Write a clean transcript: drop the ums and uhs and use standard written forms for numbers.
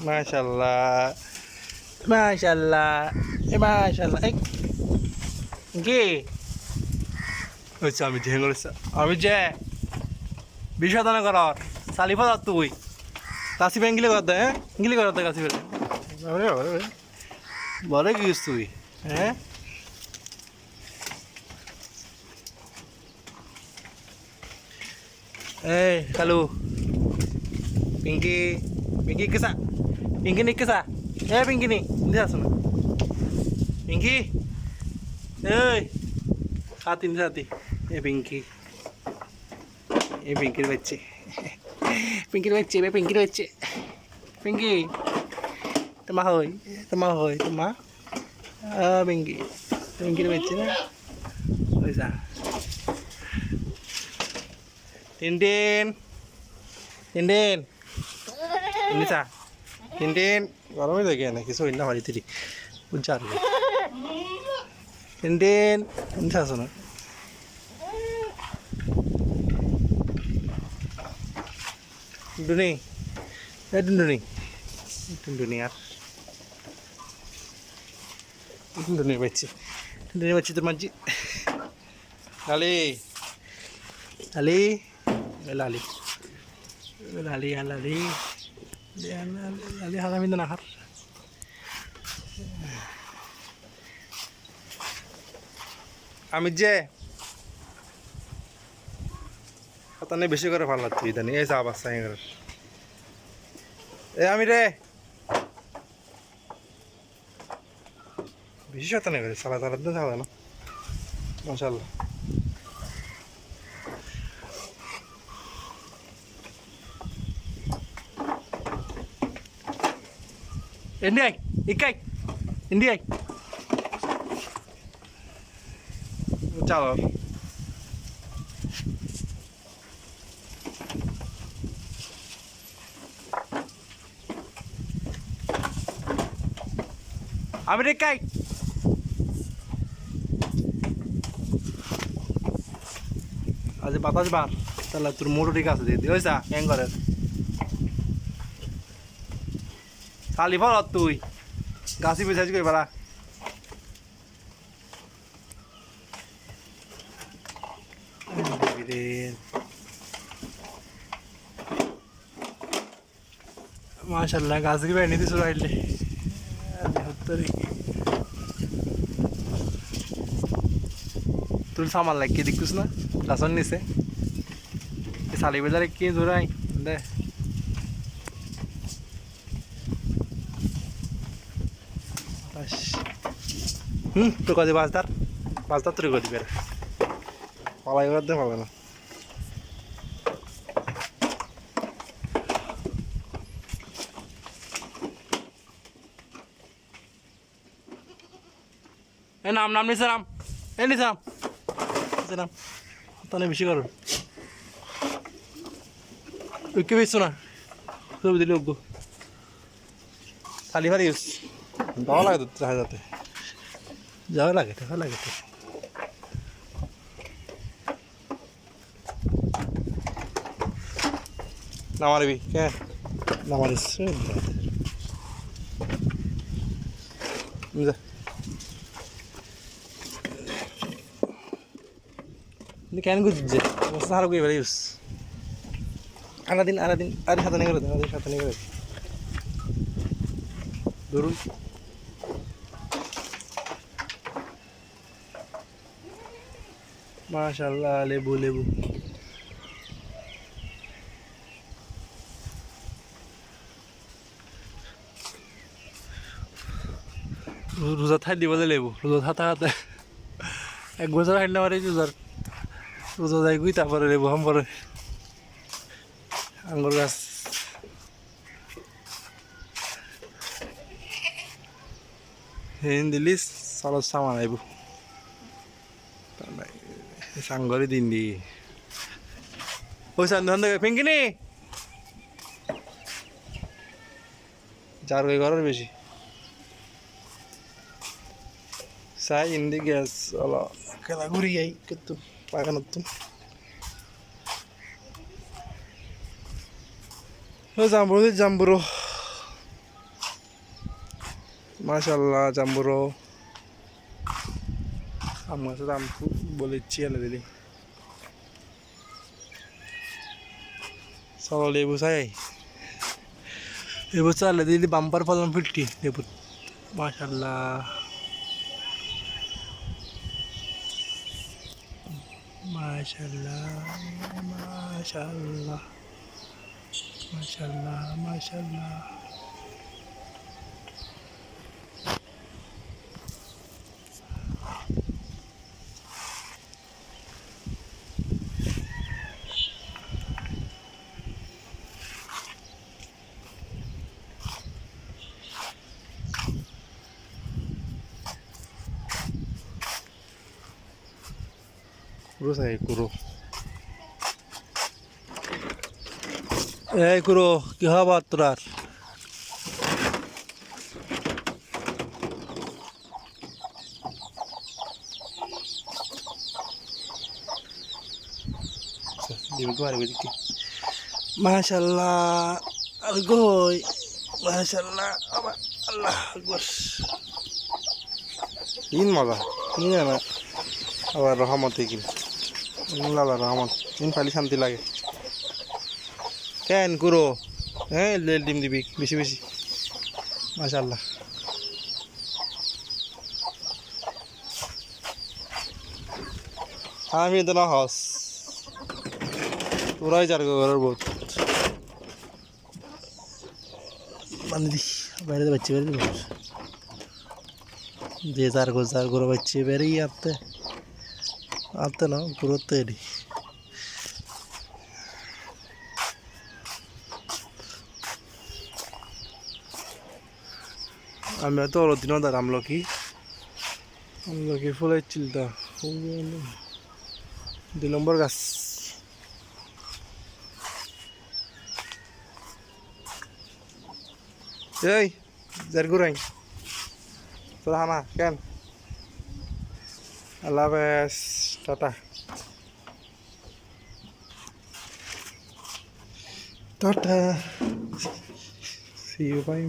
মাশাআল্লাহ মাশাআল্লাহ মাশাআল্লাহ কি হচ্ছে আমি যে আমি যে বিশাদনা করার সালিফা তুই কাশি ব্যাঙ্গিলে করতে হ্যাঁ গিলি করাতে কাশি ফেলে বলে কি তুই হ্যাঁ এই কালু পিঙ্কি পিঙ্কি কেসা পিঙ্কি নি কেসা পিঙ্কি নি দিতে আসো না পিঙ্কি এই খাতিন সাথী পিঙ্কির বাচ্চে পিঙ্কির বাচ্চে পিঙ্কি তোমা হই তোমা পিঙ্কির বাচ্চে না ওই যা টিনটিন শুনিছা টিনটিন গরমে দেখে না কিছু না বাড়ি তিরি বুঝছা আর টিনটিন শুনছা আসো না টুনটুনি টুনটুনি আর টুনটুনির বাচ্চি তোর মাঝি লালি লালি লালি লালি লালি লালি হাগা মিন্দু নাখার আমি যে তানে বেশি করে ভালো লাগছে ইদানি এই যা বাচ্চা এ আমি রে বেশি শতানে করে সালা তো যাবে না মাশাআল্লাহ India, ikai, India. Chalo. Amerikai. Aja batas bar. Tala tur motor dikas de. Oisa, yang kore. Sali ফল তুই গাছি বেচাইছি কই পারা মাশাআল্লাহ গাছ কি বাইনি দিছ রাইলে তুই সামান লাগে দেখছিস না গাছন নিচে সালি বেজারে কি জোরাই দে তোর কাছে বাজদার তোর কাছে বের পালাই করতে পারবে না এ নাম নিছে নাম তাহলে বেশি করো কে বেশছো না সব দিলে ওগো খালি ইউজ ভালো লাগে তো যাতে যাওয়া লাগে তো নামারবি কে নামারিস কেন গুজছে সারা গিয়ে বেড়ে ইউজ আনাদিন আরে সাথে নিয়ে করে ধরুন মাশাআল্লাহ লেবু রোজা থাই দিব লেবু রোজা থাতে এক বছর হাইলে মারি রোজা যাই গুই তারপরে লেবু হাম পরে আঙ্গুর গাছ দিলি চলো সামান আইব সাংগরি দিন দি ওই সান ধন পিঙ্কিনি যার ওই ঘরের বেশি সাই ইন্দি গ্যাস চলো খেলা ঘুরি যাই কিন্তু বাগানতুন জাম্বুরো মাশাআল্লাহ জাম্বুরো আম গাছের আম বলেছি এনে দিলি সব লেবু চাই লেবু চালে দিলি বাম্পার ফলন ফিরটি লেবু মাশাআল্লাহ মাশাআল্লাহ মাশাআল্লাহ মাশাআল্লাহ মাশাআল্লাহ কুরো চাই কুরো এই কুরো কি হবার তোরার মাশাআল্লাহ আগোই মাশাআল্লাহ আল্লাহ আকবার ইন মজা নিয়ে না আবার রহমত কি আল্লাহ রহমত ইন খালি শান্তি লাগে কেন কুরো হ্যাঁ লেল ডিম দিবি বেশি বেশি মাশাআল্লাহ আমি তো না হস তোরাই যার ঘরের বহুত মানে দি বাইরে বাচ্চা বেরিয়ে দিয়ে যার ঘরে বাচ্চা বেরিয়ে আতে না ঘুরতে এলি আমি তো দিনও দাঁড় আমলকি ফুলের চিলটা 2 নম্বর গাছ এই যার ঘুরাই তোরা হানা কেন আল্লাহ হাফেজ tata tata see you bye